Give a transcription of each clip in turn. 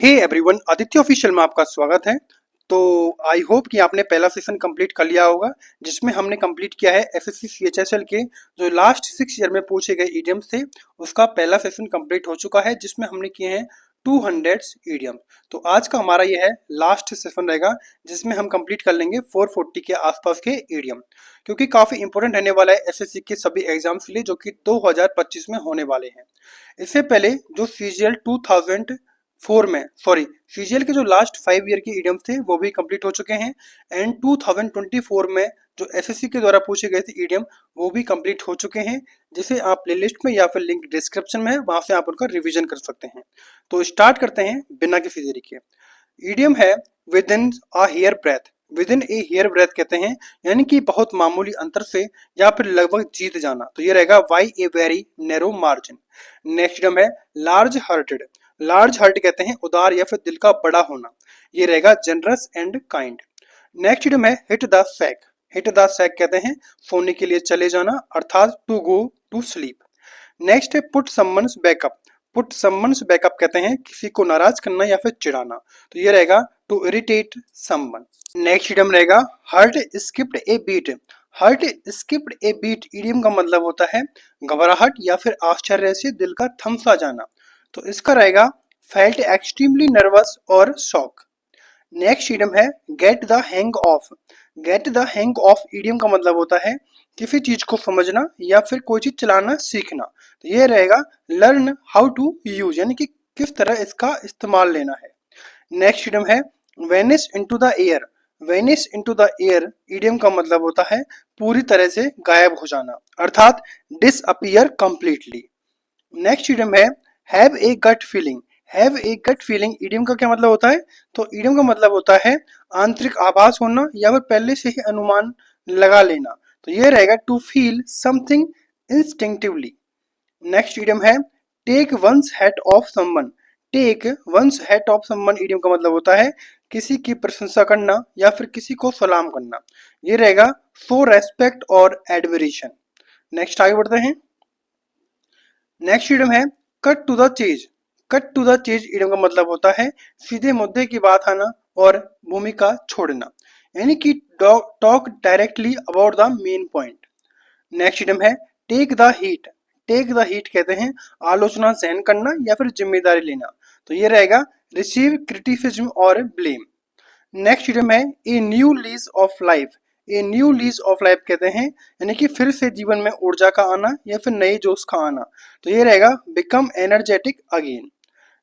Hey everyone, Aditya official में आपका स्वागत है। तो आई होप कि आपने पहला सेशन कंप्लीट कर लिया होगा, जिसमें हमने कंप्लीट किया है एसएससी सीएचएसएल के जो लास्ट 6 ईयर में पूछे गए ईडियम्स थे, उसका पहला सेशन कंप्लीट हो चुका है, जिसमें हमने किए हैं 200 ईडियम। तो आज का हमारा ये है लास्ट सेशन रहेगा, जिसमें हम कंप्लीट कर लेंगे 440 के आसपास के ईडियम, क्योंकि काफी इंपॉर्टेंट रहने वाला है एसएससी के सभी एग्जाम्स के लिए, जो कि 2025 में होने वाले हैं। इससे पहले जो सीजीएल 2004 में सीजीएल के जो लास्ट 5 ईयर के ईडियम्स थे वो भी कंप्लीट हो चुके हैं, एंड 2024 में जो एसएससी के द्वारा पूछे गए थे ईडियम वो भी कंप्लीट हो चुके हैं, जिसे आप प्लेलिस्ट में या फिर लिंक डिस्क्रिप्शन में है, वहां से आप उनका रिवीजन कर सकते हैं। तो स्टार्ट करते हैं बिना किसी देरी के। ईडियम है within a hair breath. Within a hair breath कहते हैं यानी कि बहुत मामूली अंतर से या फिर लगभग जीत जाना, तो ये रहेगा by a very narrow margin. Next idiom है लार्ज हार्टेड। लार्ज हार्ट कहते हैं उदार या फिर दिल का बड़ा होना, ये रहेगा generous and kind. Next idiom है hit the sack. Hit the sack कहते हैं सोने के लिए चले जाना, अर्थात to go to sleep. Next है put someone's backup. Put someone's backup कहते हैं किसी को नाराज करना या फिर चिढ़ाना, तो ये रहेगा to irritate someone. Next idiom रहेगा heart skipped a beat. Heart skipped a beat idiom का मतलब होता है घबराहट या फिर आश्चर्य से दिल का थमसा जाना, तो इसका रहेगा फेल्ट एक्सट्रीमली नर्वस और शॉक। नेक्स्ट इडियम है get the hang of. Get the hang of idiom का मतलब होता है किसी चीज को समझना या फिर कोई चीज चलाना सीखना, तो ये रहेगा लर्न हाउ टू यूज, यानी कि किस तरह इसका इस्तेमाल लेना है। नेक्स्ट इडियम है Venice into the air. Venice into the air idiom का मतलब होता है पूरी तरह से गायब हो जाना, अर्थात डिसअपियर कंप्लीटली। नेक्स्ट इडियम है have a gut feeling. Have a gut feeling idiom का क्या मतलब होता है? तो इडियम का मतलब होता है आंतरिक आभास होना या फिर पहले से ही अनुमान लगा लेना, तो ये रहेगा to feel something instinctively. Next idiom है take one's head off someone. Take one's head off someone idiom का मतलब होता है किसी की प्रशंसा करना या फिर किसी को सलाम करना, ये रहेगा सो रेस्पेक्ट और एडमिरेशन। नेक्स्ट आगे बढ़ते हैं। नेक्स्ट इडियम है cut to the chase. Cut to the chase idiom का मतलब होता है सीधे मुद्दे की बात आना और भूमिका छोड़ना, यानी कि talk directly about the main point. Next idiom है take the heat. Take the heat कहते हैं आलोचना सहन करना या फिर जिम्मेदारी लेना, तो ये रहेगा रिसीव क्रिटिसिज्म और ब्लेम। नेक्स्ट इडियम है a new lease of life. A new lease of life कहते हैं यानी कि फिर से जीवन में ऊर्जा का आना या फिर नए जोश का आना, तो ये रहेगा become energetic again.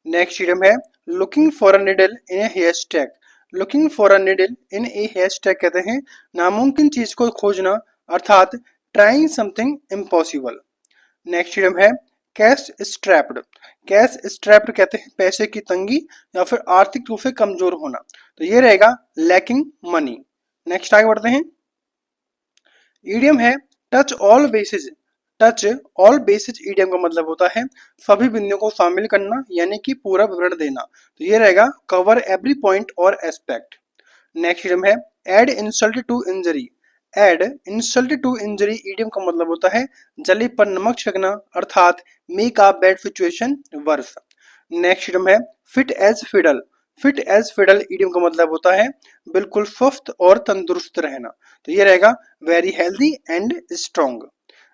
Next idiom है looking for a needle in a hashtag. Looking for a needle in a hashtag कहते हैं नामुमकिन चीज को खोजना, अर्थात trying something impossible. Next idiom है कैश स्ट्रैप्ड। कैश स्ट्रैप्ड कहते हैं पैसे की तंगी या फिर आर्थिक रूप से कमजोर होना, तो ये रहेगा लैकिंग मनी। नेक्स्ट आगे बढ़ते हैं। इडियम है touch all basis. Touch all basis idiom का मतलब होता है सभी बिंदुओं को शामिल करना यानी कि पूरा विवरण देना, तो ये रहेगा कवर एवरी पॉइंट और एस्पेक्ट। नेक्स्ट इडियम है add insult to injury. Add insult to injury idiom का मतलब होता है जली पर नमक छिड़कना, अर्थात make a bad situation worse. Next idiom है fit as fiddle. Fit as fiddle idiom का मतलब होता है बिल्कुल स्वस्थ और तंदुरुस्त रहना, तो ये रहेगा very healthy and strong.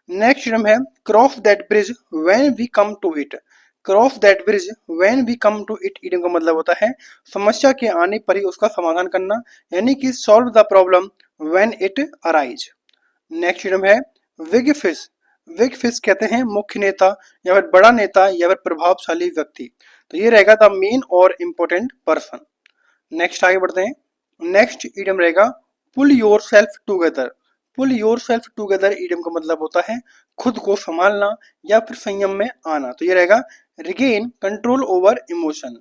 Next idiom है cross that bridge when we come to it. Cross that bridge when we come to it idiom का मतलब होता है समस्या के आने पर ही उसका समाधान करना, यानी कि solve the problem when it arise. Next idiom है विग फिश। विग फिश कहते हैं मुख्य नेता या फिर बड़ा नेता या फिर प्रभावशाली व्यक्ति, तो ये रहेगा द मेन और इम्पोर्टेंट पर्सन। नेक्स्ट आगे बढ़ते हैं। नेक्स्ट इडियम रहेगा pull yourself together. Pull yourself together idiom का मतलब होता है खुद को संभालना या फिर संयम में आना, तो ये रहेगा regain control over emotion.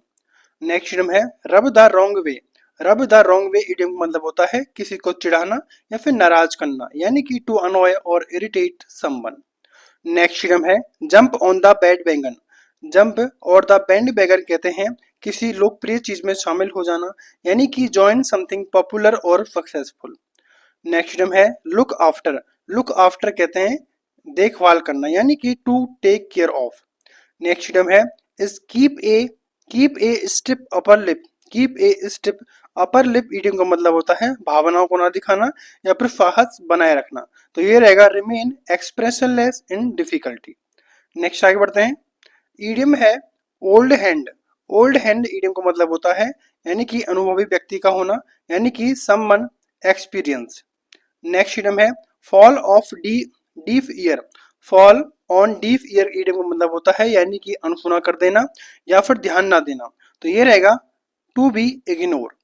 Next idiom है रब द रॉन्ग वे। रब द रॉन्ग वे इडियम का मतलब होता है किसी को चिढ़ाना या फिर नाराज करना, यानी कि टू अनॉय और इरिटेट समवन। नेक्स्ट इडियम है jump on the band wagon. Jump और द बैंड वैगन कहते हैं किसी लोकप्रिय चीज में शामिल हो जाना, यानी कि जॉइन समथिंग पॉपुलर और सक्सेसफुल। नेक्स्ट इडियम है लुक आफ्टर। लुक आफ्टर कहते हैं देखभाल करना, यानी कि to take care of. Next idiom है is keep a keep a stiff upper lip, keep a stiff upper lip idiom का मतलब होता है भावनाओं को ना दिखाना या फिर साहस बनाए रखना। तो ये रहेगा रिमेन एक्सप्रेशनलेस इन डिफिकल्टी। नेक्स्ट आगे बढ़ते हैं। ईडियम है old hand. Old hand idiom का मतलब होता है यानी कि अनुभवी व्यक्ति का होना, यानी कि समवन एक्सपीरियंस। नेक्स्ट ईडियम है fall of D deaf year. Fall on deaf year idiom का मतलब होता है यानी कि अनसुना कर देना या फिर ध्यान ना देना। तो ये रहेगा to be ignore.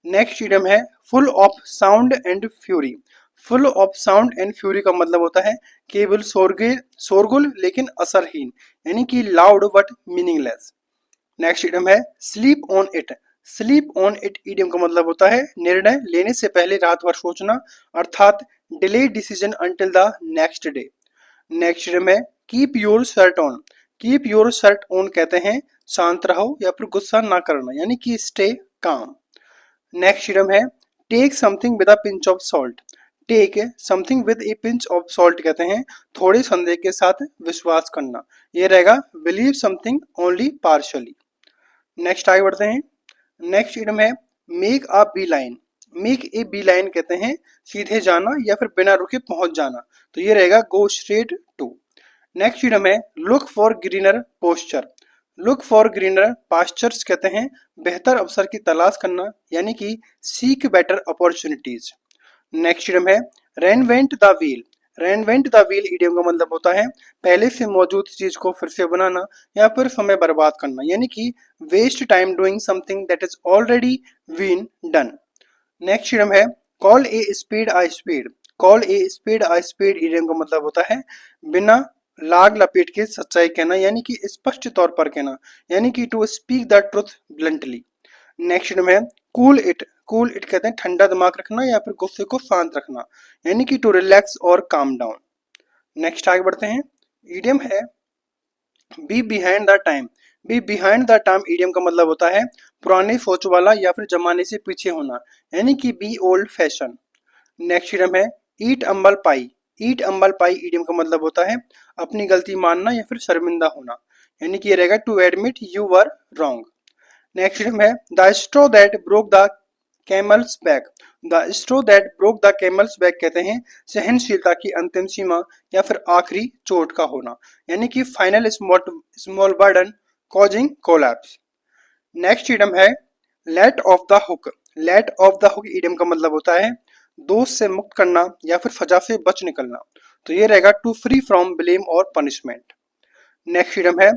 Next idiom है full of sound and fury. Full of sound and fury का मतलब होता है केवल शोरगुल लेकिन असरहीन, यानी कि loud but meaningless. Next idiom है sleep on it. Sleep on it idiom का मतलब होता है निर्णय लेने से पहले रात भर सोचना, अर्थात delay decision until the next day. Next idiom है keep your shirt on. Keep your shirt on कहते हैं शांत रहो या फिर गुस्सा ना करना, यानी कि स्टे काम। नेक्स्ट ईडियम है take something with a pinch of salt. Take something with a pinch of salt कहते हैं थोड़े संदेह के साथ विश्वास करना। ये रहेगा believe something only partially. Next आगे बढ़ते हैं। नेक्स्ट इडम है make a beeline. Make a beeline कहते हैं सीधे जाना या फिर बिना रुके पहुंच जाना। तो ये रहेगा go straight to. Next idiom है look for greener pasture. Look for greener pastures कहते हैं बेहतर अवसर की तलाश करना, यानी कि seek better opportunities. Next idiom है reinvent the wheel. Reinvent the wheel idiom का मतलब होता है पहले से मौजूद चीज को फिर से बनाना या फिर समय बर्बाद करना, यानी कि waste time doing something that is already been done. Next idiom है call a spade a spade. Call a spade a spade idiom का मतलब होता है बिना लाग लपेट के सच्चाई कहना, यानी कि स्पष्ट तौर पर कहना, यानी कि to speak the truth bluntly. Next idiom है कूल इट। कूल इट कहते हैं ठंडा दिमाग रखना या फिर गुस्से को शांत रखना, यानी कि टू रिलैक्स और काम डाउन। नेक्स्ट आगे बढ़ते हैं। इडियम है be behind the time. Be behind the time idiom का मतलब होता है पुराने सोच वाला या फिर जमाने से पीछे होना, यानी कि be old fashion. Next idiom है ईट अम्बल पाई। ईट अम्बल पाई इडियम का मतलब होता है अपनी गलती मानना या फिर शर्मिंदा होना, यानी कि ये रहेगा to admit you were wrong. Next idiom है the straw that broke the camel's back. The straw that broke the camel's back कहते हैं सहनशीलता की अंतिम सीमा या फिर आखिरी चोट का होना, यानी कि final small burden causing collapse. Next idiom है let off the hook. Let off the hook idiom का मतलब होता है दोष से मुक्त करना या फिर सजा से बच निकलना। तो ये रहेगा टू फ्री फ्रॉम ब्लेम और पनिशमेंट। नेक्स्ट इडियम है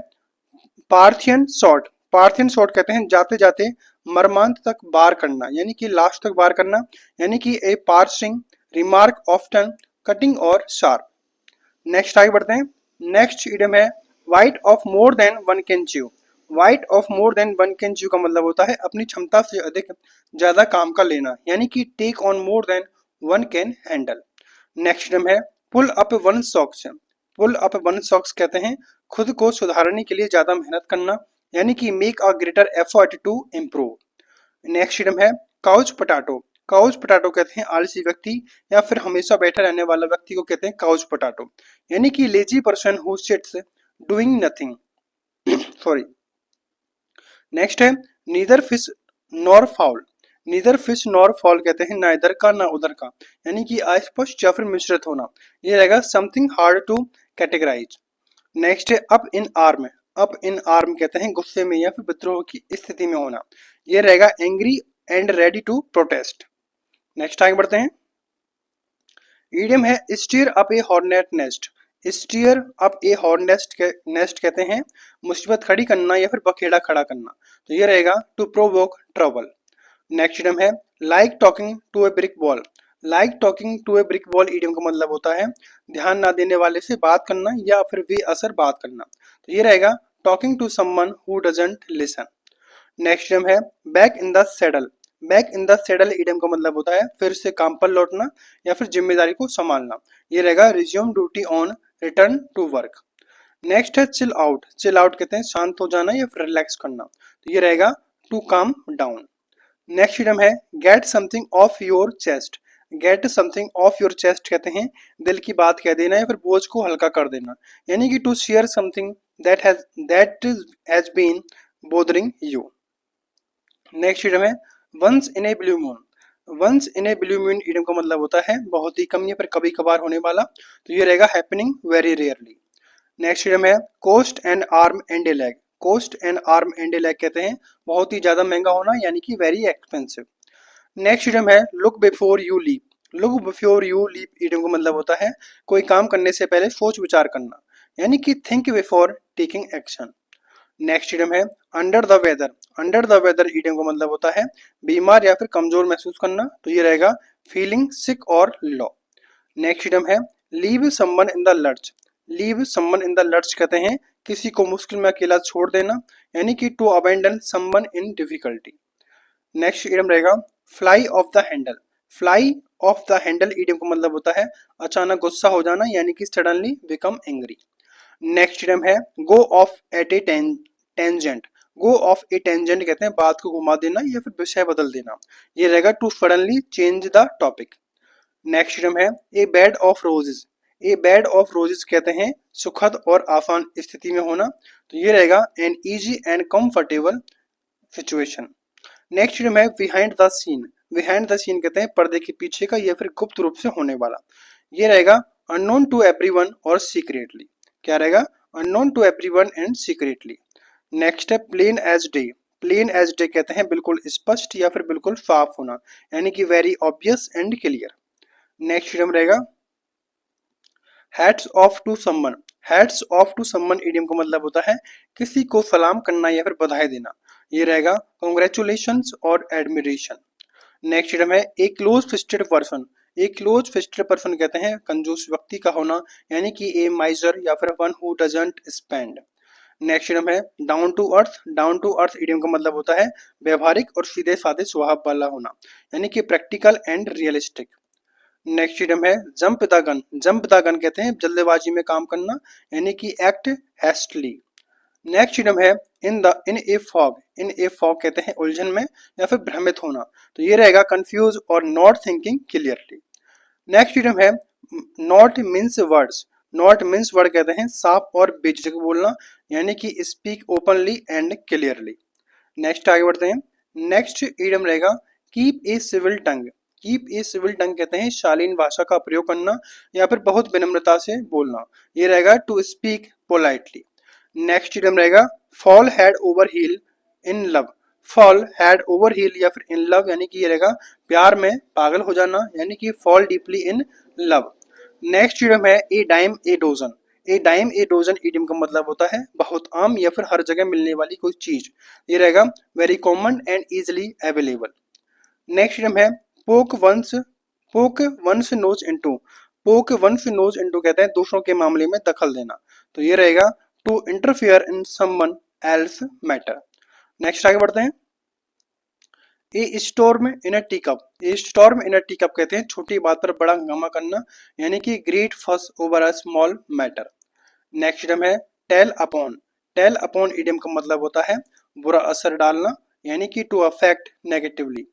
पार्थियन शॉट। पार्थियन शॉट कहते हैं जाते जाते मर्मांत तक बार करना, यानी कि लास्ट तक बार करना, यानी कि ए पार्सिंग रिमार्क ऑफ्टन कटिंग और शार्प। नेक्स्ट आगे बढ़ते हैं। नेक्स्ट इडियम है white of more than one can chew. White of more than one can chew का मतलब होता है अपनी क्षमता से अधिक ज्यादा काम का लेना, यानी कि take on more than one can handle. Next idiom है pull up one socks. Pull up one socks कहते हैं खुद को सुधारने के लिए ज्यादा मेहनत करना, यानी कि make a greater effort to improve. Next idiom है काउच पोटैटो। काउच पोटैटो कहते हैं आलसी व्यक्ति या फिर हमेशा बैठा रहने वाला व्यक्ति को कहते हैं काउच पोटैटो, यानी कि lazy person who sits doing nothing. Sorry. Next है neither fish nor fowl. Neither fish nor fowl कहते हैं ना इधर का ना उधर का, यानी कि अस्पष्ट या फिर मिश्रित होना। ये रहेगा something hard to categorise. Next है up in arm. Up in arm कहते हैं गुस्से में या फिर विद्रोह की स्थिति में होना। ये रहेगा angry and ready to protest. Next आगे बढ़ते हैं। इडियम है stir up a hornet nest. Stir up a nest कहते हैं मुसीबत खड़ी करना या फिर बखेड़ा खड़ा करना। तो ये रहेगा to provoke trouble. Next idiom है like talking to a brick wall. Like talking to a brick wall idiom का मतलब होता है ध्यान ना देने वाले से बात करना या फिर बेअसर बात करना। तो ये रहेगा talking to someone who doesn't listen. Next idiom है back in the saddle. Back in the saddle idiom का मतलब होता है फिर से काम पर लौटना या फिर जिम्मेदारी को संभालना। ये रहेगा resume duty on return to work. Next है चिल आउट। चिल आउट कहते हैं शांत हो जाना या फिर रिलैक्स करना। तो ये रहेगा to calm down. Next idiom है get something off your chest. Get something off your chest कहते हैं दिल की बात कह देना या फिर बोझ को हल्का कर देना, यानी कि to share something that has been bothering you. Next idiom है once in a blue moon. Once in a blue moon idiom का मतलब होता है बहुत ही कम या फिर कभी कभार होने वाला, तो ये रहेगा happening very rarely. Next idiom है cost and arm and a leg. Cost and arm and a leg कहते हैं बहुत ही ज्यादा महंगा होना, यानी कि वेरी एक्सपेंसिव। नेक्स्ट इडियम है look before you leap. Look before you leap idiom का मतलब होता है कोई काम करने से पहले सोच विचार करना, यानी कि think before taking action. Next idiom है under the weather. Under the weather idiom का मतलब होता है बीमार या फिर कमजोर महसूस करना, तो ये रहेगा फीलिंग सिक और लो। नेक्स्ट इडियम है leave someone in the lurch. Leave someone in the lurch कहते हैं किसी को मुश्किल में अकेला छोड़ देना, यानी कि to abandon someone in difficulty. Next idiom रहेगा fly off the handle. Fly off the handle idiom का मतलब होता है अचानक गुस्सा हो जाना, यानी कि suddenly become angry. Next idiom है go off at a tangent. Go off a tangent कहते हैं बात को घुमा देना या फिर विषय बदल देना, ये रहेगा to suddenly change the topic. Next idiom है a bed of roses. A bed of roses कहते हैं सुखद और आसान स्थिति में होना, तो ये रहेगा an easy and comfortable situation. Next idiom है behind the scene. Behind the scene कहते हैं पर्दे के पीछे का या फिर गुप्त रूप से होने वाला, ये रहेगा अननोन टू एवरीवन और सीक्रेटली। क्या रहेगा unknown to everyone and secretly. Next है plain as day. Plain as day कहते हैं बिल्कुल स्पष्ट या फिर बिल्कुल साफ होना, यानी कि very obvious and clear. Next idiom रहेगा hats off to someone. Hats off to someone idiom का मतलब होता है किसी को सलाम करना या फिर बधाई देना, ये रहेगा कॉन्ग्रेचुलेशंस और एडमिरेशन। नेक्स्ट इडियम है ए क्लोज फिस्टेड पर्सन। ए क्लोज फिस्टेड पर्सन कहते हैं कंजूस व्यक्ति का होना, यानी कि ए माइजर या फिर one who doesn't spend. Next idiom है down to earth. Down to earth idiom का मतलब होता है व्यवहारिक और सीधे साधे स्वभाव वाला होना, यानी कि practical and realistic. Next idiom है jump the gun. Jump the gun कहते हैं जल्दबाजी में काम करना, यानी कि एक्ट हैस्टली। नेक्स्ट इडियम है इन ए फॉग। इन ए फॉग कहते हैं उलझन में या फिर भ्रमित होना, तो ये रहेगा कंफ्यूज और not thinking clearly. Next idiom है not mince words. Not mince word कहते हैं साफ और बेझिझक बोलना, यानी कि speak openly and clearly. Next आगे बढ़ते हैं। नेक्स्ट इडियम रहेगा keep a civil tongue. Keep a civil tongue कहते हैं शालीन भाषा का प्रयोग करना या फिर बहुत विनम्रता से बोलना, ये रहेगा to speak politely. Next idiom रहेगा fall head over heel in love. Fall head over heel या फिर इन लव, यानी कि ये रहेगा प्यार में पागल हो जाना, यानी कि fall deeply in love. Next idiom है a dime a dozen. A dime a dozen idiom का मतलब होता है बहुत आम या फिर हर जगह मिलने वाली कोई चीज, ये रहेगा very common and easily available. Next idiom है पोक वंस नोज इनटू। पोक वंस नोज इनटू कहते हैं दूसरों के मामले में दखल देना, तो ये रहेगा to interfere in someone else matter. Next आगे बढ़ते हैं। A storm in a teacup. A storm in a teacup कहते हैं छोटी बात पर बड़ा हंगामा करना, यानी कि great fuss over a small matter. Next idiom है tell upon. Tell upon idiom का मतलब होता है बुरा असर डालना, यानी कि to affect negatively.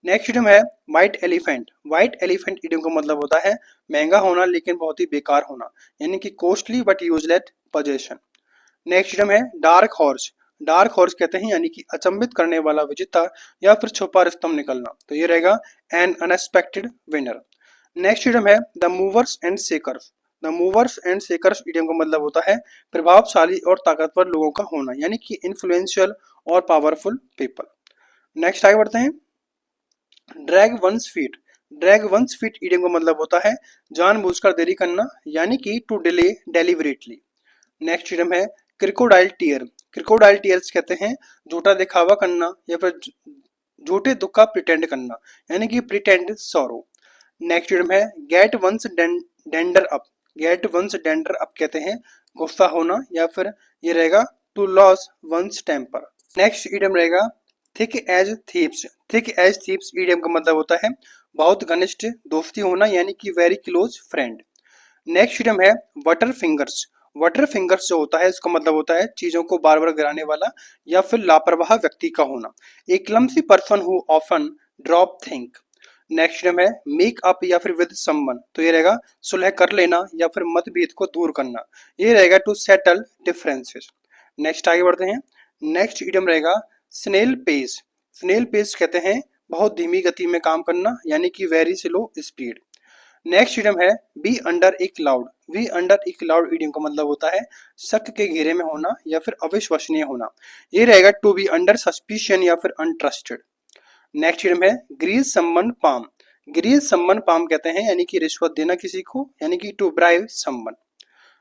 Next idiom है white elephant. White elephant idiom का मतलब होता है महंगा होना लेकिन बहुत ही बेकार होना, यानी कि costly but useless possession. Next idiom है डार्क हॉर्स। डार्क हॉर्स कहते हैं यानी कि अचंभित करने वाला विजेता या फिर छुपा रुस्तम निकलना, तो ये रहेगा an unexpected winner. Next idiom है the movers and shakers. The movers and shakers idiom का मतलब होता है प्रभावशाली और ताकतवर लोगों का होना, यानी कि इन्फ्लुएंशियल और पावरफुल पीपल। नेक्स्ट आगे बढ़ते हैं। Drag one's feet. Drag one's feet idiom का मतलब होता है जानबूझकर देरी करना, यानी कि to delay deliberately. Next idiom है क्रिकोडाइल टीयर। क्रिकोडाइल टीयर्स कहते हैं झूठा दिखावा करना या फिर झूठे दुख का प्रिटेंड करना, यानी कि प्रिटेंड सॉरो। नेक्स्ट इडियम है get one's dander up. Get one's dander up कहते हैं गुस्सा होना या फिर ये रहेगा to lose one's temper. Next idiom रहेगा thick as thieves. Thick as thieves idiom का मतलब होता है बहुत घनिष्ठ दोस्ती होना, यानी कि very close friend. Next idiom है वटर फिंगर्स। वटर फिंगर्स जो होता है इसका मतलब होता है चीजों को बार बार गिराने वाला या फिर लापरवाह व्यक्ति का होना, a clumsy person who often drop things. Next idiom है मेक अप या फिर विद समवन, तो ये रहेगा सुलह कर लेना या फिर मतभेद को दूर करना, ये रहेगा टू सेटल डिफरेंसेस। नेक्स्ट आगे बढ़ते हैं। नेक्स्ट इडियम रहेगा स्नेल पेस। स्नेल पेस कहते हैं बहुत धीमी गति में काम करना, यानी कि very slow speed. Next idiom है be under a cloud. Be under a cloud idiom का मतलब होता है शक के घेरे में होना या फिर अविश्वसनीय होना। ये रहेगा टू बी अंडर सस्पिशन या फिर अनट्रस्टेड। नेक्स्ट इडियम है grease someone palm. Grease someone palm कहते हैं यानी कि रिश्वत देना किसी को, यानी कि to bribe someone.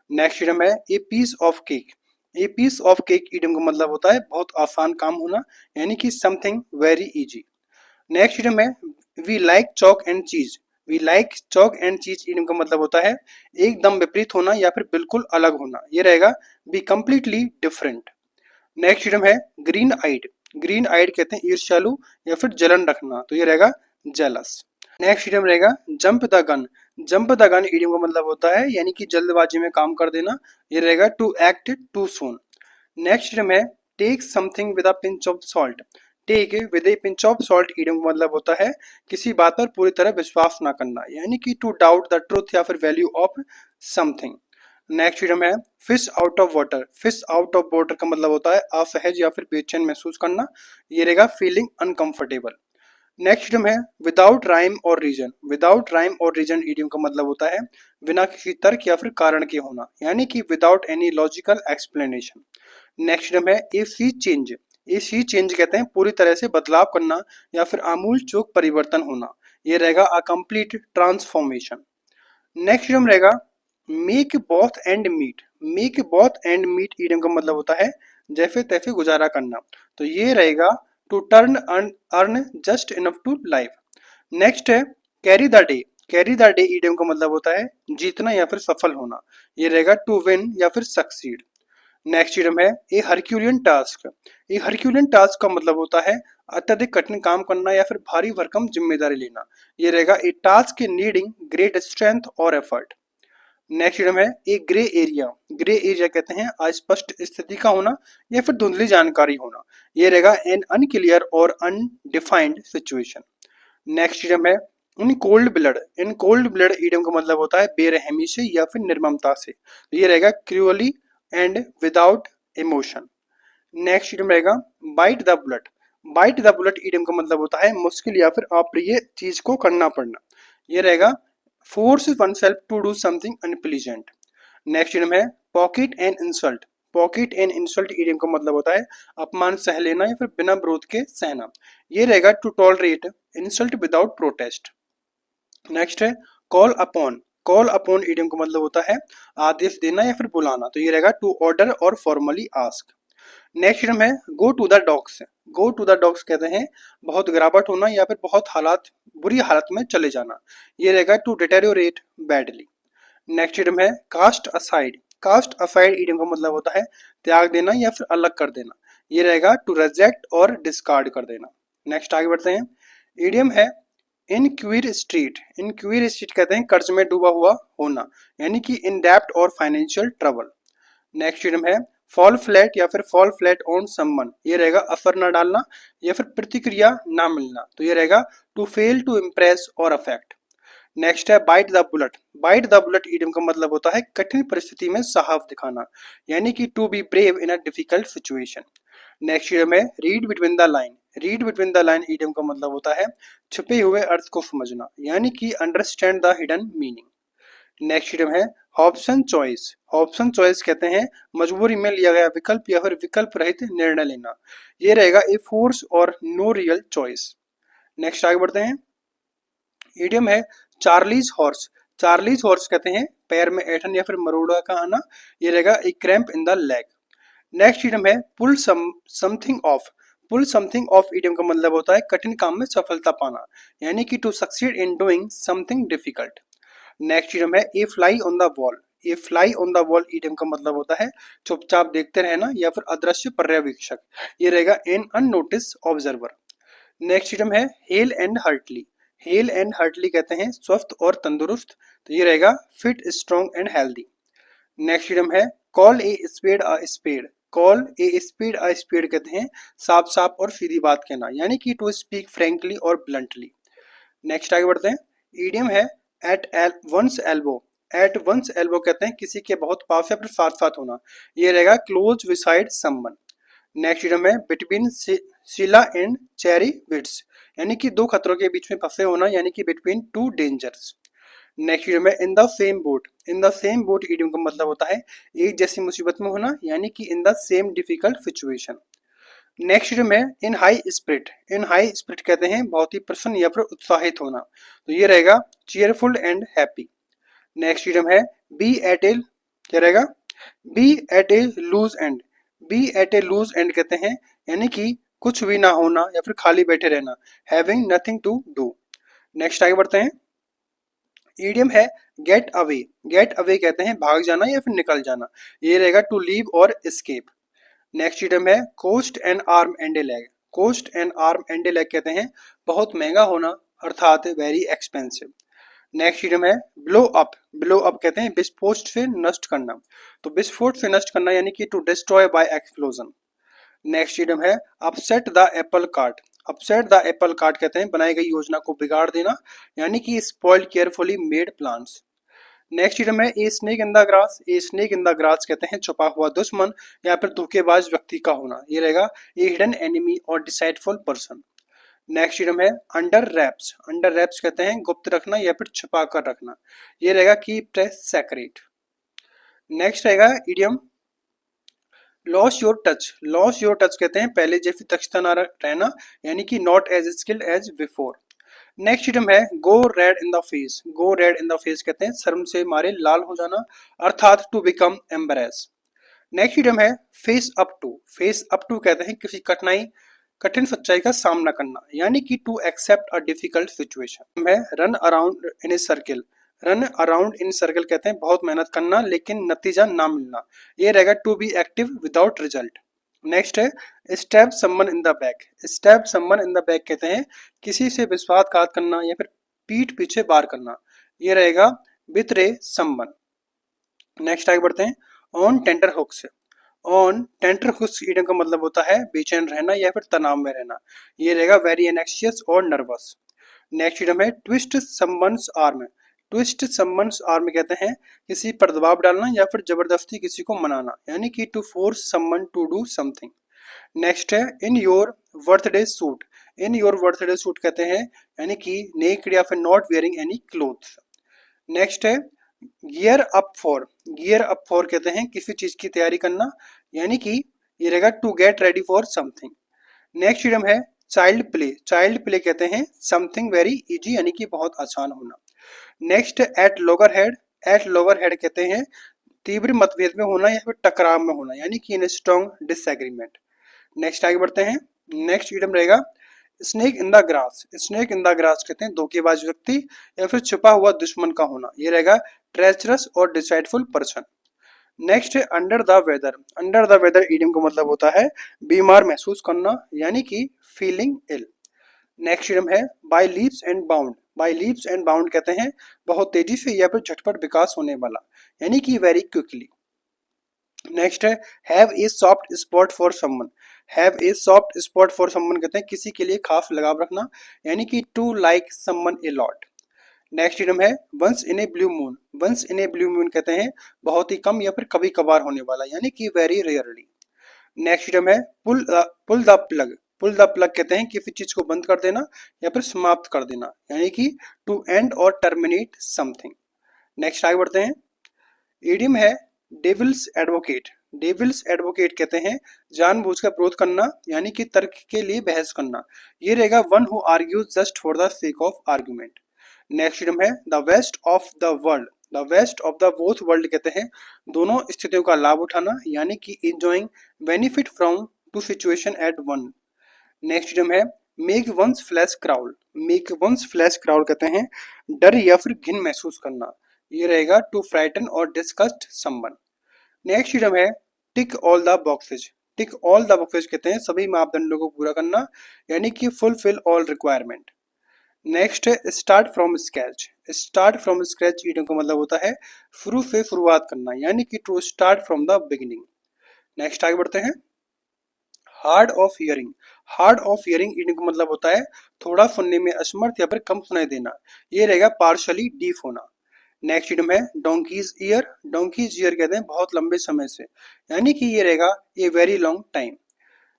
Next idiom है a piece of cake. A piece of cake idiom का मतलब होता है बहुत आसान काम होना, यानी कि something very easy. Next idiom है वी लाइक चॉक एंड चीज। वी लाइक चॉक एंड चीज इडियम का मतलब होता है एकदम विपरीत होना या फिर बिल्कुल अलग होना। ये रहेगा be completely different. Next idiom है ग्रीन आइड। ग्रीन आइड कहते हैं ईर्ष्यालु या फिर जलन रखना, तो ये रहेगा जेलस। नेक्स्ट इडियम रहेगा jump the gun. Jump the gun idiom का मतलब होता है यानी कि जल्दबाजी में काम कर देना। ये रहेगा to act too soon. Next idiom है take something with a pinch of salt. Take with a pinch of salt idiom का मतलब होता है किसी बात पर पूरी तरह विश्वास ना करना, यानी कि टू डाउट द ट्रुथ या फिर value of something. Next idiom है fish out of water. Fish out of water का मतलब होता है असहज या फिर बेचैन महसूस करना। ये रहेगा फीलिंग अनकंफर्टेबल। नेक्स्ट इडियम है विदाउट राइम और रीजन। विदाउट राइम और रीजन इडियम का मतलब होता है बिना किसी तर्क या फिर कारण के होना, यानी कि without any logical explanation. Next idiom है ए सी चेंज। ए सी चेंज कहते हैं पूरी तरह से बदलाव करना या फिर आमूल चूक परिवर्तन होना। ये रहेगा a complete transformation. Next idiom रहेगा make both end meet. Make both end meet idiom का मतलब होता है जैसे तैसे गुजारा करना, तो ये रहेगा to turn earn just enough to live. Next है carry the day. Carry the day idiom का मतलब होता है जीतना या फिर सफल होना। ये रहेगा टू विन या फिर सक्सीड। नेक्स्ट इडियम है ए हरक्यूलियन टास्क। ए हरक्यूलियन टास्क का मतलब होता है अत्यधिक कठिन काम करना या फिर भारी भरकम जिम्मेदारी लेना। ये रहेगा ए टास्क नीडिंग ग्रेट स्ट्रेंथ और एफर्ट। नेक्स्ट इडियम है ए ग्रे एरिया। ग्रे एरिया कहते हैं अस्पष्ट स्थिति का होना या फिर धुंधली जानकारी होना। ये रहेगा एन अनक्लियर और अनडिफाइंड सिचुएशन। नेक्स्ट इडियम है in cold blood. In cold blood idiom का मतलब होता है बेरहमी से या फिर निर्ममता से। तो ये रहेगा cruelly and without emotion. Next idiom रहेगा bite the bullet. Bite the bullet idiom का मतलब होता है मुश्किल या फिर अप्रिय चीज को करना पड़ना। ये रहेगा force oneself to do something unpleasant. Next idiom है pocket and insult. Pocket and insult idiom का मतलब होता है अपमान सह लेना या फिर बिना विरोध के सहना। ये रहेगा to tolerate insult without protest. Next है call upon. Call upon idiom का मतलब होता है आदेश देना या फिर बुलाना, तो ये रहेगा टू ऑर्डर और फॉर्मली आस्क। नेक्स्ट इडियम है go to the dogs. Go to the dogs कहते हैं बहुत गिरावट होना या फिर बहुत हालात बुरी हालत में चले जाना। ये रहेगा to deteriorate badly. Next idiom है cast aside. Cast aside idiom का मतलब होता है त्याग देना या फिर अलग कर देना। ये रहेगा टू रिजेक्ट और डिस्कार्ड कर देना। नेक्स्ट आगे बढ़ते हैं। इडियम है इनक्वीर स्ट्रीट। इनक्वीर स्ट्रीट कहते हैं कर्ज में डूबा हुआ होना, यानी कि इन डेब्ट और फाइनेंशियल ट्रबल। नेक्स्ट इडियम है फॉल फ्लैट या फिर फॉल फ्लैट ऑन समवन। ये रहेगा असर न डालना या फिर प्रतिक्रिया ना मिलना, तो ये रहेगा टू फेल टू इम्प्रेस और अफेक्ट। नेक्स्ट है bite the bullet. Bite the bullet idiom का मतलब होता है कठिन परिस्थिति में साहस दिखाना, यानी कि to be brave in a difficult situation. Next idiom है read between the line. Read between the line idiom का मतलब होता है छुपे हुए अर्थ को समझना, यानी कि understand the hidden meaning. Next idiom है ऑप्शन चॉइस। ऑप्शन चॉइस कहते हैं मजबूरी में लिया गया विकल्प या फिर विकल्प रहित निर्णय लेना। ये रहेगा ए फोर्स और नो रियल चॉइस। नेक्स्ट आगे बढ़ते हैं। इडियम है चार्लीज हॉर्स। चार्लीज हॉर्स कहते हैं पैर में ऐठन या फिर मरोड़ा का आना। ये रहेगा a cramp in the leg. Next idiom है pull something off. Pull something off idiom का मतलब होता है कठिन काम में सफलता पाना, यानी कि to succeed in doing something difficult. Next idiom है a fly on the wall. A fly on the wall idiom का मतलब होता है चुपचाप देखते रहना या फिर अदृश्य पर्यवेक्षक। ये रहेगा an unnoticed observer. Next idiom है hale and hearty. Hale and hearty कहते हैं स्वस्थ और तंदुरुस्त, तो ये रहेगा fit strong and healthy. Next idiom है call a spade a spade. Call a spade a spade कहते हैं साफ साफ और सीधी बात कहना, यानी कि टू स्पीक फ्रैंकली और ब्लंटली। नेक्स्ट आगे बढ़ते हैं। इडियम है at one's elbow. At one's elbow कहते हैं किसी के बहुत पास या फिर साथ साथ होना। ये रहेगा क्लोज विसाइड समवन। नेक्स्ट इडियम है बिटवीन शीला एंड चेरी विड्स, यानी कि दो खतरों के बीच में फंसे होना, यानी कि between two dangers. Next idiom है in the same boat. In the same boat idiom का मतलब होता है एक जैसी मुसीबत में होना, यानी कि in the same difficult situation. Next idiom है in high spirit. In high spirit कहते हैं बहुत ही प्रसन्न या फिर उत्साहित होना, तो ये रहेगा cheerful and happy. Next idiom है बी एट ए, क्या रहेगा, be at a loose end. Be at a loose end कहते हैं यानी कि कुछ भी ना होना या फिर खाली बैठे रहना, having nothing to do. Next आगे बढ़ते हैं। इडियम है गेट अवे। गेट अवे कहते हैं भाग जाना या फिर निकल जाना, ये रहेगा टू लीव और एस्केप। नेक्स्ट इडियम है cost and arm and a leg. Cost and arm and a leg कहते हैं बहुत महंगा होना, अर्थात वेरी एक्सपेंसिव। नेक्स्ट इडियम है ब्लो अप। ब्लो अप कहते हैं विस्फोट से नष्ट करना, तो विस्फोट से नष्ट करना यानी कि to destroy by explosion. Next idiom है upset the apple cart. Upset the apple cart कहते हैं बनाई गई योजना को बिगाड़ देना, यानी कि spoiled carefully made plans. Next idiom है a snake in the grass. A snake in the grass कहते हैं छुपा हुआ दुश्मन या फिर धोखेबाज व्यक्ति का होना, ये रहेगा ए हिडन एनिमी और डिसाइडफुल पर्सन। नेक्स्ट इडियम है अंडर रैप्स। अंडर रैप्स कहते हैं गुप्त रखना या फिर छुपा कर रखना, ये रहेगा कीप इट सेक्रेट। नेक्स्ट रहेगा idiom lose your touch. Lose your touch कहते हैं पहले जैसी दक्षता ना रहना, यानी कि not as skilled as before. Next idiom है go red in the face. Go red in the face कहते हैं शर्म से मारे लाल हो जाना, अर्थात to become embarrass. Next idiom है face up to. Face up to कहते हैं किसी कठिन सच्चाई का सामना करना, यानी कि to accept a difficult situation. है run around in a circle. Run around in circle कहते हैं बहुत मेहनत करना लेकिन नतीजा ना मिलना, ये रहेगा to be active without result. Next है stab someone in the back. Stab someone in the back कहते हैं किसी से विश्वासघात करना या फिर पीठ पीछे वार करना, ये रहेगा बितरे समवन। नेक्स्ट आगे बढ़ते हैं on tenterhooks. On tenterhooks idiom का मतलब होता है बेचैन रहना या फिर तनाव में रहना, ये रहेगा वेरी एनेक्शियस और नर्वस। नेक्स्ट इडियम है twist someone's arm. Twist someone's arm कहते हैं किसी पर दबाव डालना या फिर जबरदस्ती किसी को मनाना, यानी कि to force someone to do something. Next है in your birthday suit. In your birthday suit कहते हैं यानी कि नेकेड या फिर not wearing any clothes. Next है gear up for. Gear up for कहते हैं किसी चीज की तैयारी करना, यानी कि ये रहेगा to get ready for something. Next idiom है चाइल्ड प्ले। चाइल्ड प्ले कहते हैं समथिंग वेरी इजी, यानी कि बहुत आसान होना। Next at lower head. At lower head कहते हैं तीव्र मतभेद में होना या फिर टकराव में होना, यानी कि इन स्ट्रॉन्ग डिसएग्रीमेंट। नेक्स्ट आगे बढ़ते हैं। नेक्स्ट इडियम रहेगा snake in the grass. Snake in the grass कहते हैं धोखेबाज व्यक्ति या फिर छुपा हुआ दुश्मन का होना, ये रहेगा ट्रेचरस और डिसाइडफुल पर्सन। नेक्स्ट है under the weather. Under the weather idiom का मतलब होता है बीमार महसूस करना, यानी कि फीलिंग इल। नेक्स्ट इडियम है by leaps and bound. By leaps and bound कहते हैं बहुत तेजी से या फिर झटपट विकास होने वाला, यानी कि वेरी क्विकली। नेक्स्ट है have A soft spot for someone. Have a soft spot for someone कहते हैं किसी के लिए खास लगाव रखना, यानी कि to like someone a lot. Next idiom है once in a blue moon. Once in a blue moon कहते हैं बहुत ही कम या फिर कभी कभार होने वाला, यानी कि वेरी रेयरली। नेक्स्ट इडियम है pull the plug. Pull the plug कहते हैं किसी चीज को बंद कर देना या फिर समाप्त कर देना, यानी कि टू एंड और टर्मिनेट समथिंग। नेक्स्ट आगे बढ़ते हैं। इडियम है डेविल्स एडवोकेट। डेविल्स एडवोकेट कहते हैं जानबूझकर विरोध करना, यानी कि तर्क के लिए बहस करना, ये रहेगा one who argues just for the sake of argument. Next idiom है the best of the world. The best of the both world कहते हैं दोनों स्थितियों का लाभ उठाना, यानी कि enjoying benefit from two situation at one. Next idiom है make one's flesh crawl. Make one's flesh crawl कहते हैं डर या फिर घिन महसूस करना, ये रहेगा टू फ्राइटन और डिस्कस्ट समवन। नेक्स्ट इडियम है tick all the boxes. Tick all the boxes कहते हैं सभी मापदंडों को पूरा करना, यानी कि फुलफिल ऑल रिक्वायरमेंट। नेक्स्ट है start from scratch. Start from scratch idiom का मतलब होता है शुरू से शुरुआत करना, यानी कि to start from the beginning. Next आगे बढ़ते हैं। Hard of hearing. Hard of hearing idiom का मतलब होता है थोड़ा सुनने में असमर्थ या फिर कम सुनाई देना, ये रहेगा पार्शली डीफ होना। नेक्स्ट इडियम है डोंकीज ईयर। डोंकीज ईयर कहते हैं बहुत लंबे समय से, यानी कि ये रहेगा a very long time.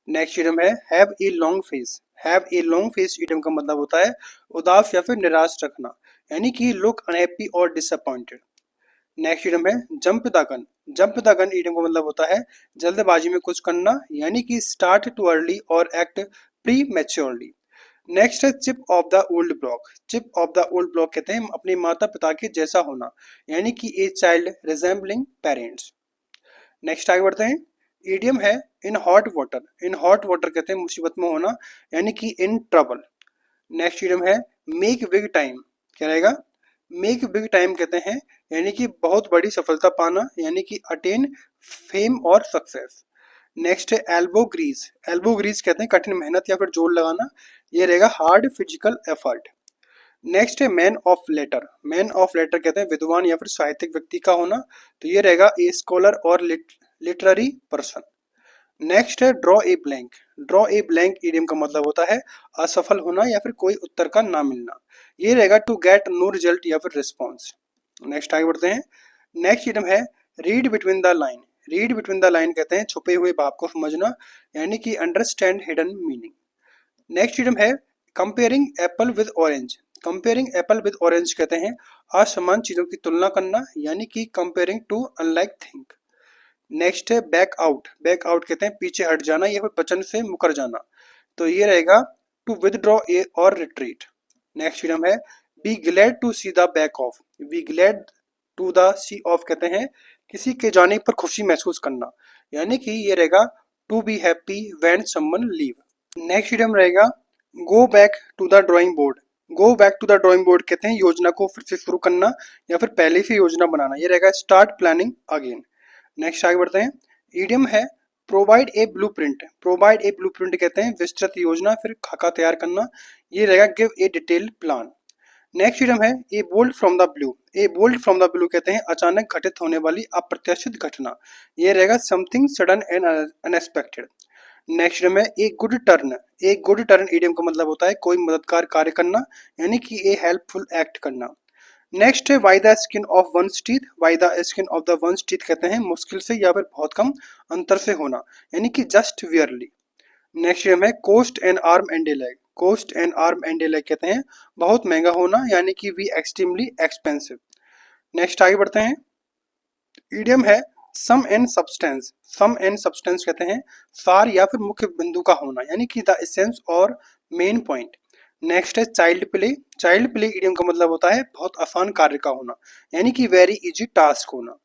Next idiom है have a long face. Have a long face idiom का मतलब होता है उदास या फिर निराश रखना, यानी कि लुक अनहैप्पी और डिसअपॉइंटेड। नेक्स्ट इडियम है jump the gun. Jump the gun idiom का मतलब होता है जल्दबाजी में कुछ करना, यानी कि स्टार्ट टू अर्ली और एक्ट प्री मैच्योरली। नेक्स्ट है chip off the old block. Chip off the old block कहते हैं अपने माता पिता के जैसा होना, यानी कि a child resembling parents. Next आगे बढ़ते हैं। इडियम है in hot water. In hot water कहते हैं मुसीबत में होना, यानी कि इन ट्रबल। नेक्स्ट इडियम है मेक बिग टाइम। क्या रहेगा? मेक बिग टाइम कहते हैं यानी कि बहुत बड़ी सफलता पाना, यानी कि अटेन फेम और सक्सेस। नेक्स्ट है एल्बो ग्रीज। एल्बो ग्रीज कहते हैं कठिन मेहनत या फिर जोर लगाना, ये रहेगा हार्ड फिजिकल एफर्ट। नेक्स्ट है man of letter. Man of letter कहते हैं विद्वान या फिर साहित्यिक व्यक्ति का होना, तो ये रहेगा ए स्कॉलर और लिटरेरी पर्सन। नेक्स्ट है draw a blank. Draw a blank idiom का मतलब होता है असफल होना या फिर कोई उत्तर का ना मिलना, ये रहेगा टू गेट नो रिजल्ट या फिर रिस्पॉन्स। नेक्स्ट आगे बढ़ते हैं। नेक्स्ट इडियम है read between the line. Read between the line कहते हैं छुपे हुए भाव को समझना, यानी कि understand hidden meaning. Next idiom है comparing apple with orange. Comparing apple with orange कहते हैं असमान चीजों की तुलना करना, यानी कि comparing two unlike thing. Next है बैक आउट। बैक आउट कहते हैं पीछे हट जाना या फिर वचन से मुकर जाना, तो ये रहेगा टू विदड्रॉ ए और रिट्रीट। नेक्स्ट इडियम है be glad to see the back of. Be glad to the see of कहते हैं किसी के जाने पर खुशी महसूस करना, यानी कि ये रहेगा to be happy when someone leave. Next idiom रहेगा go back to the drawing board. Go back to the drawing board कहते हैं योजना को फिर से शुरू करना या फिर पहले से योजना बनाना, ये रहेगा स्टार्ट प्लानिंग अगेन। नेक्स्ट आगे बढ़ते हैं। इडियम है provide a blueprint. Provide a blueprint कहते हैं विस्तृत योजना फिर खाका तैयार करना, ये रहेगा give a detailed plan. Next idiom है a bolt from the blue. A bolt from the blue कहते हैं अचानक घटित होने वाली अप्रत्याशित घटना, ये रहेगा something sudden and unexpected. Next idiom है a good turn. A good turn idiom का मतलब होता है कोई मददगार कार्य करना, यानी कि ए हेल्पफुल एक्ट करना। नेक्स्ट है by the skin of one's teeth. By the skin of the one's teeth कहते हैं मुश्किल से या फिर बहुत कम अंतर से होना, यानी कि जस्ट वियरली। नेक्स्ट है cost and arm and a leg. Cost and arm and a leg कहते हैं बहुत महंगा होना, यानी कि वी एक्सट्रीमली एक्सपेंसिव। नेक्स्ट आगे बढ़ते हैं। इडियम है sum and substance. Sum and substance कहते हैं सार या फिर मुख्य बिंदु का होना, यानी कि द एसेंस और मेन पॉइंट। नेक्स्ट है child play. Child play idiom का मतलब होता है बहुत आसान कार्य का होना, यानी कि वेरी इजी टास्क होना।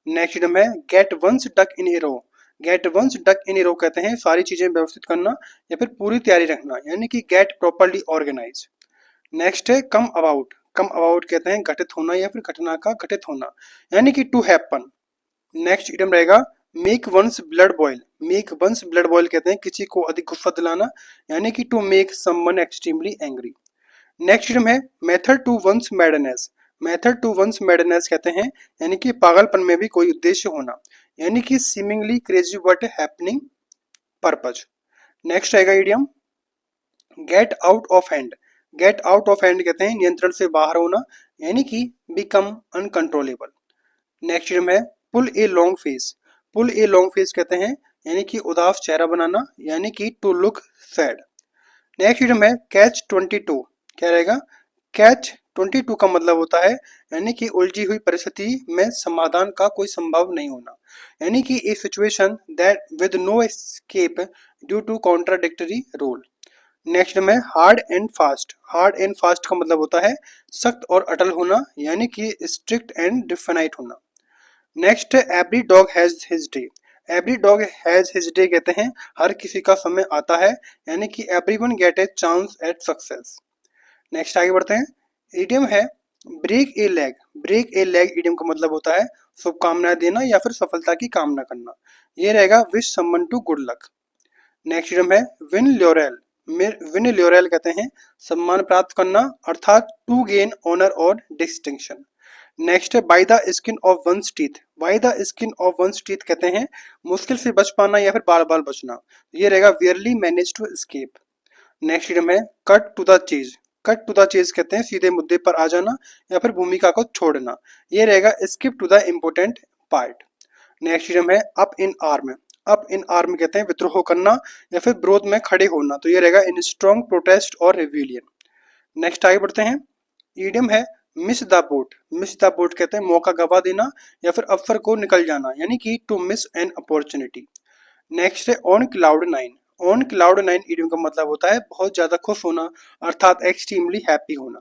नेक्स्ट इडियम है गेट वंस डक इन ए रो। गेट वंस डक इन ए रो कहते हैं सारी चीजें व्यवस्थित करना या फिर पूरी तैयारी रखना, यानी कि गेट प्रॉपरली ऑर्गेनाइज। नेक्स्ट है कम अबाउट। कम अबाउट कहते हैं घटित होना या फिर घटना का घटित होना, यानी कि टू हैपन। नेक्स्ट इडियम रहेगा make one's blood boil. Make one's blood boil कहते हैं किसी को अधिक गुस्सा दिलाना, यानी कि to make someone extremely angry. Next idiom है method to one's madness. Method to one's madness कहते हैं यानी कि पागलपन में भी कोई उद्देश्य होना, यानी कि seemingly crazy but happening purpose. Next आएगा idiom get out of hand. Get out of hand कहते हैं नियंत्रण से बाहर होना, यानी कि बिकम अनकंट्रोलेबल। नेक्स्ट इडियम है pull a long face. Pull a long face कहते हैं यानी कि उदास चेहरा बनाना, यानी कि to look sad. Next idiom है कैच 22। क्या रहेगा? कैच 22 का मतलब होता है यानी कि उलझी हुई परिस्थिति में समाधान का कोई संभव नहीं होना, यानी कि a situation that with no escape due to contradictory rule. Next में hard and fast. Hard and fast का मतलब होता है सख्त और अटल होना, यानी कि स्ट्रिक्ट एंड डिफाइनाइट होना। Next every dog has his day. Every dog has his day कहते हैं हर किसी का समय आता है, यानी कि everyone gate a chance at success. Next आगे बढ़ते हैं। इडियम है ब्रेक ए लेग। ब्रेक ए लेग इडियम का मतलब होता है शुभकामनाएं देना या फिर सफलता की कामना करना, ये रहेगा wish someone to good luck. Next idiom है विन ल्योरेल। विन ल्योरेल कहते हैं सम्मान प्राप्त करना, अर्थात टू गेन ऑनर और डिस्टिंक्शन। नेक्स्ट है by the skin of one's teeth. By the skin of one's teeth कहते हैं मुश्किल से बच पाना या फिर बार बार बचना, ये रहेगा barely manage to escape. Next idiom है cut to the chase. Cut to the chase कहते हैं सीधे मुद्दे पर आ जाना या फिर भूमिका को छोड़ना, ये रहेगा skip to the important part. Next idiom है up in arm. Up in arm कहते हैं विद्रोह करना या फिर विरोध में खड़े होना, तो ये रहेगा इन स्ट्रॉन्ग प्रोटेस्ट और रिविलियन। नेक्स्ट आगे बढ़ते हैं। ईडियम है miss the boat. Miss the boat कहते हैं मौका गवा देना या फिर अवसर को निकल जाना, यानी कि to miss an opportunity. Next है on cloud nine. On cloud nine idiom का मतलब होता है बहुत ज्यादा खुश होना, अर्थात एक्सट्रीमली हैप्पी होना।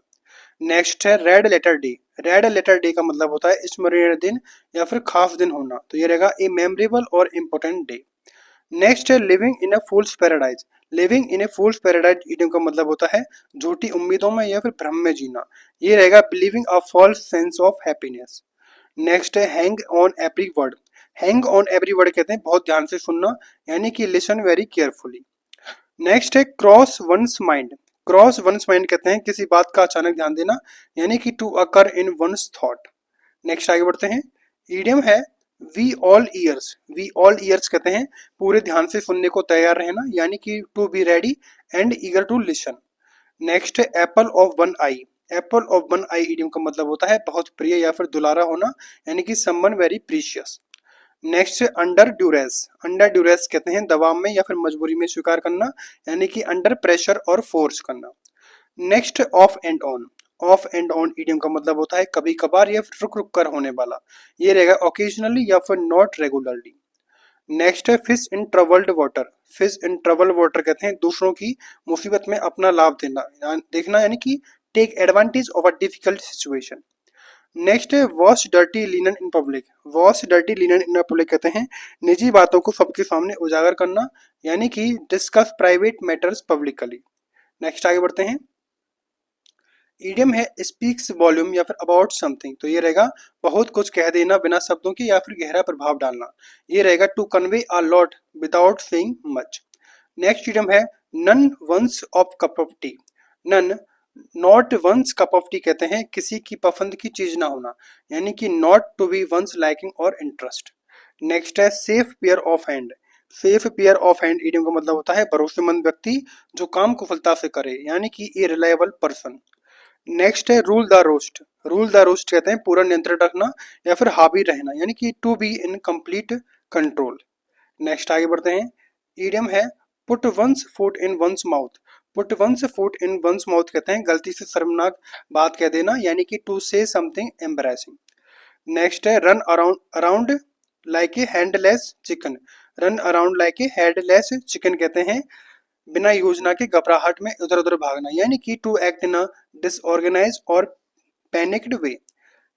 नेक्स्ट है red letter day. Red letter day का मतलब होता है स्मरणीय दिन या फिर खास दिन होना, तो ये रहेगा ए मेमोरेबल और इम्पोर्टेंट डे। नेक्स्ट है living in A fools paradise. Living in A fools paradise idiom का मतलब होता है झूठी उम्मीदों में या फिर भ्रम में जीना, ये रहेगा believing a false sense of happiness. Next है hang on every word. Hang on every word कहते हैं बहुत ध्यान से सुनना, यानी कि लिसन वेरी केयरफुली। नेक्स्ट है cross one's mind. Cross one's mind कहते हैं किसी बात का अचानक ध्यान देना, यानी कि to occur in one's thought. Next आगे बढ़ते हैं। ईडियम है be all ears. Be all ears कहते हैं पूरे ध्यान से सुनने को तैयार रहना, यानी कि to be ready and eager to listen. Next है apple of one eye. Apple of one eye idiom का मतलब होता है बहुत प्रिय या फिर दुलारा होना, यानी कि समवन वेरी प्रीशियस। नेक्स्ट है अंडर ड्यूरेस। अंडर ड्यूरेस कहते हैं दबाव में या फिर मजबूरी में स्वीकार करना, यानी कि अंडर प्रेशर और फोर्स करना। Next of and on. Of and on idiom का मतलब होता है कभी कभार या फिर रुक रुक कर होने वाला, ये रहेगा ओकेजनली या फिर नॉट रेगुलरली। नेक्स्ट है fish in troubled water. Fish in trouble water कहते हैं दूसरों की मुसीबत में अपना लाभ देना देखना, यानी कि take advantage of a difficult situation. Next है wash dirty linen in public. Wash dirty linen in public कहते हैं निजी बातों को सबके सामने उजागर करना, यानी कि discuss private matters publicly. Next आगे बढ़ते हैं। ईडियम है स्पीक्स वॉल्यूम या फिर अबाउट समथिंग, तो ये रहेगा बहुत कुछ कह देना बिना शब्दों के या फिर गहरा प्रभाव डालना, ये रहेगा to convey a lot without saying much. Next idiom है none one's of cup of tea. None not one's cup of tea कहते हैं किसी की पसंद की चीज ना होना, यानी कि not to be one's liking और इंटरेस्ट। नेक्स्ट है safe pair of hand. Safe pair of hand idiom का मतलब होता है भरोसेमंद व्यक्ति जो काम कुशलता से करे, यानी कि ए रिलायबल पर्सन। नेक्स्ट है rule the roast. Rule the roast कहते हैं पूरा नियंत्रण रखना या फिर हावी रहना, यानी कि to be in complete control. Next आगे बढ़ते हैं। ईडियम है put one's foot in one's mouth. Put one's foot in one's mouth कहते हैं गलती से शर्मनाक बात कह देना, यानी कि to say something embarrassing. Next है run around around like a headless chicken. Run around like a headless chicken कहते हैं बिना योजना के घबराहट में इधर उधर भागना, यानी कि to act in a disorganize और पैनिक्ड वे।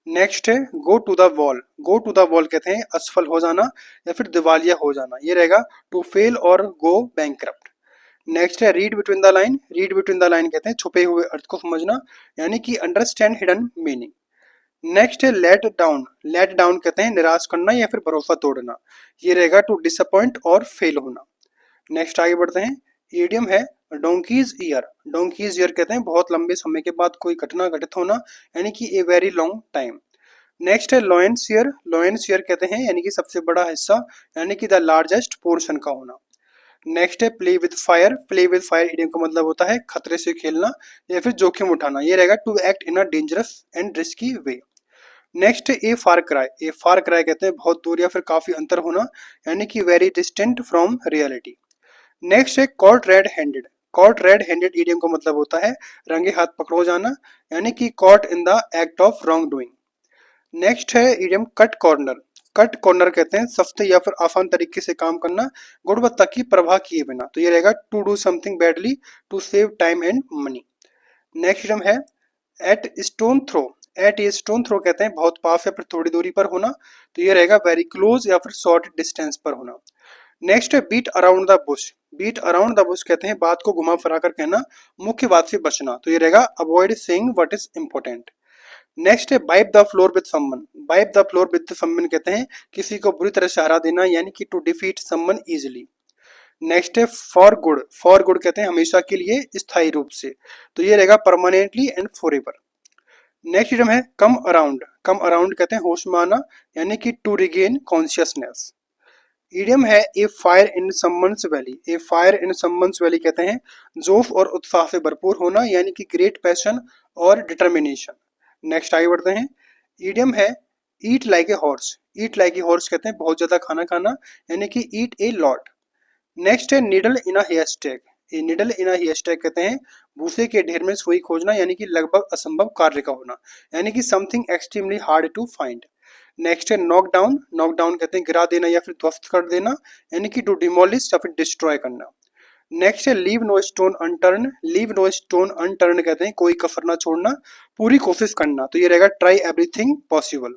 नेक्स्ट है go to the wall. Go to the wall कहते हैं असफल हो जाना या फिर दिवालिया हो जाना, ये रहेगा टू फेल और गो बैंकरप्ट। नेक्स्ट है read between the line. Read between the line कहते हैं छुपे हुए अर्थ को समझना, यानी कि अंडरस्टैंड हिडन मीनिंग। नेक्स्ट है लेट डाउन। लेट डाउन कहते हैं निराश करना या फिर भरोसा तोड़ना, ये रहेगा टू डिसअपॉइंट और फेल होना। नेक्स्ट आगे बढ़ते हैं। ईडियम है डोंकीज ईयर। डोंकीज ईयर कहते हैं बहुत लंबे समय के बाद कोई घटना घटित होना, यानी कि ए वेरी लॉन्ग टाइम। नेक्स्ट है लॉयंस ईयर। लॉयंस ईयर कहते हैं यानी कि सबसे बड़ा हिस्सा, यानी कि द लार्जेस्ट पोर्शन का होना। नेक्स्ट है play with fire. Play with fire idiom का मतलब होता है खतरे से खेलना या फिर जोखिम उठाना, ये रहेगा to act in a dangerous and risky way. Next है a far cry. A far cry कहते हैं बहुत दूर या फिर काफी अंतर होना, यानी कि very distant from reality. Next है caught red handed. Caught red handed idiom का मतलब होता है रंगे हाथ पकड़ो जाना, यानी कि caught in the act of wrongdoing. Next है idiom cut corner. Cut corner कहते हैं सस्ते या फिर आसान तरीके से काम करना गुणवत्ता की परवाह किए बिना, तो ये रहेगा to do something badly to save time and money. Next idiom है at stone throw. At a stone throw कहते हैं बहुत पास या फिर थोड़ी दूरी पर होना, तो ये रहेगा वेरी क्लोज या फिर शॉर्ट डिस्टेंस पर होना। नेक्स्ट है beat around the bush. Beat around the bush कहते हैं बात को घुमा फिरा कर कहना, मुख्य बात से बचना, तो ये रहेगा avoid saying what is important. Next है wipe the floor with someone. Wipe the floor with someone कहते हैं किसी को बुरी तरह से हरा देना, यानी कि to defeat someone easily. Next है फॉर गुड। फॉर गुड कहते हैं हमेशा के लिए स्थायी रूप से, तो ये रहेगा permanently and forever. Next idiom है कम अराउंड। कम अराउंड कहते हैं होश में आना, यानी कि टू रिगेन कॉन्शियसनेस। ईडियम है a fire in someone's belly. A fire in someone's belly कहते हैं जोश और उत्साह से भरपूर होना, यानी कि ग्रेट पैशन और डिटर्मिनेशन। नेक्स्ट आगे बढ़ते हैं। ईडियम है eat like a horse. Eat like a horse कहते हैं बहुत ज्यादा खाना खाना, यानी कि ईट ए लॉट। नेक्स्ट है needle in a haystack. ये needle in a haystack कहते हैं भूसे के ढेर में सुई खोजना, यानी कि लगभग असंभव कार्य का होना, यानी कि something extremely hard to find. Next है नॉक डाउन। नॉक डाउन कहते हैं गिरा देना या फिर ध्वस्त कर देना, यानी कि टू डिमोलिश या फिर डिस्ट्रॉय करना। नेक्स्ट है leave no stone unturn. Leave no stone unturn कहते हैं कोई कसर ना छोड़ना, पूरी कोशिश करना, तो ये रहेगा ट्राई एवरीथिंग पॉसिबल।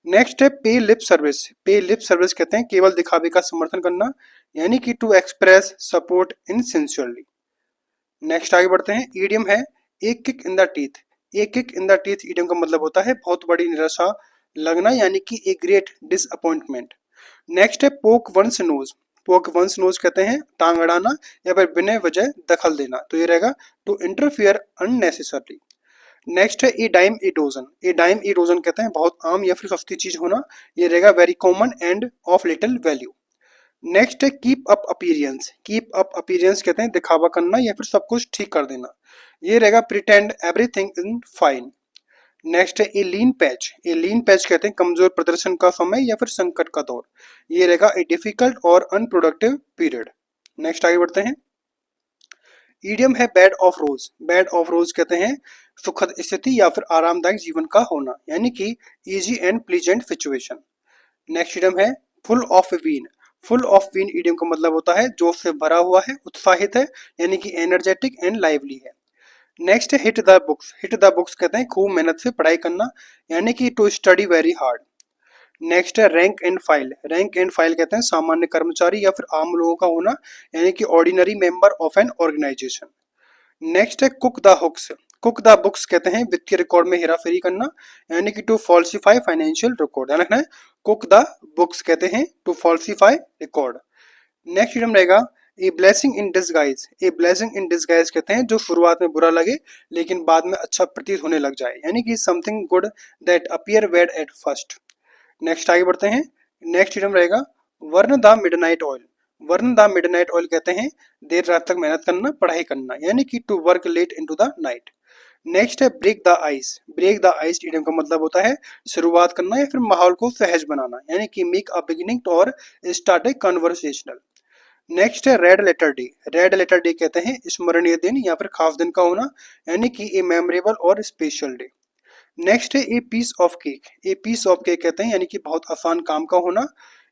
नेक्स्ट है pay lip service. Pay lip service कहते हैं केवल दिखावे का समर्थन करना, यानी कि to express support insincerely. Next आगे बढ़ते हैं, ईडियम है एक किक इन द टीथ। एक kick in the teeth idiom का मतलब होता है बहुत बड़ी निराशा लगना, यानी कि ए ग्रेट डिसअपॉइंटमेंट। नेक्स्ट है पोक वंस नोज। पोक वंस नोज कहते हैं टांग अड़ाना या फिर बिना वजह दखल देना, तो ये रहेगा टू इंटरफियर अननेसेसरली। नेक्स्ट है a dime a dozen. A dime a dozen कहते हैं बहुत आम या फिर सस्ती चीज होना, ये रहेगा very common and of little value. Next है keep up appearance. Keep up appearance कहते हैं दिखावा करना या फिर सब कुछ ठीक कर देना, ये रहेगा pretend everything in fine. Next है ए लीन पैच। ए लीन पैच कहते हैं कमजोर प्रदर्शन का समय या फिर संकट का दौर, ये रहेगा ए डिफिकल्ट और अनप्रोडक्टिव पीरियड। नेक्स्ट आगे बढ़ते हैं, ईडियम है bed of rose. Bed of रोज कहते हैं सुखद स्थिति या फिर आरामदायक जीवन का होना, यानी कि easy and pleasant situation. Next idiom है full of bean. Full of bean idiom का मतलब होता है जोश से भरा हुआ है, उत्साहित है, यानी कि एनर्जेटिक एंड लाइवली है। नेक्स्ट है hit the books. Hit the books कहते हैं खूब मेहनत से पढ़ाई करना, यानी कि to study very hard. Next है rank and file. Rank and file कहते हैं सामान्य कर्मचारी या फिर आम लोगों का होना, यानी कि ordinary member of an organisation. Next है cook the books. Cook the books कहते हैं वित्तीय रिकॉर्ड में हेराफेरी करना, यानी कि टू फॉल्सिफाई फाइनेंशियल रिकॉर्ड, ध्यान रखना है कुक द बुक्स कहते हैं to falsify record. Next idiom रहेगा a blessing in disguise. A blessing in disguise कहते हैं जो शुरुआत में बुरा लगे लेकिन बाद में अच्छा प्रतीत होने लग जाए, यानी कि something good that appear bad at first. Next आगे बढ़ते हैं, नेक्स्ट इडम रहेगा burn the midnight oil. Burn the midnight oil कहते हैं देर रात तक मेहनत करना, पढ़ाई करना, यानी कि to work late into the night. Next है break the ice. Break the ice idiom का मतलब होता है शुरुआत करना या फिर माहौल को सहज बनाना, यानी कि मेक अ बिगिनिंग और स्टार्ट ए कन्वर्सेशनल। नेक्स्ट है red letter day. Red letter day कहते हैं स्मरणीय दिन या फिर खास दिन का होना, यानी कि ए मेमोरेबल और स्पेशल डे। नेक्स्ट है a piece of cake. A piece of cake कहते हैं यानी कि बहुत आसान काम का होना,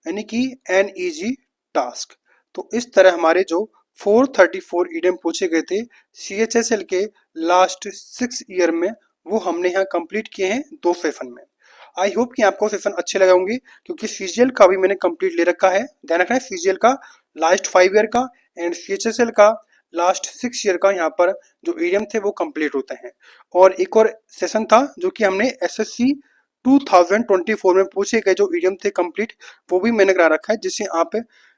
यानी कि एन इजी टास्क। तो इस तरह हमारे जो 434 ईडियम पूछे गए थे CHSL के लास्ट 6 ईयर में, वो हमने यहाँ कंप्लीट किए हैं 2 सेशन में। आई होप कि आपको सेशन अच्छे लगे होंगे, क्योंकि CGL का भी मैंने कंप्लीट ले रखा है, ध्यान रखना है CGL का लास्ट 5 ईयर का एंड CHSL का लास्ट 6 ईयर का यहाँ पर जो ईडियम थे वो कंप्लीट होते हैं। और एक और सेशन था जो कि हमने SSC 2024 में पूछे गए जो ईडियम थे कंप्लीट, वो भी मैंने करा रखा है, जिससे आप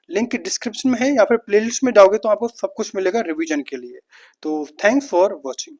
लिंक डिस्क्रिप्शन में है या फिर प्लेलिस्ट में जाओगे तो आपको सब कुछ मिलेगा रिवीजन के लिए। तो थैंक्स फॉर वॉचिंग।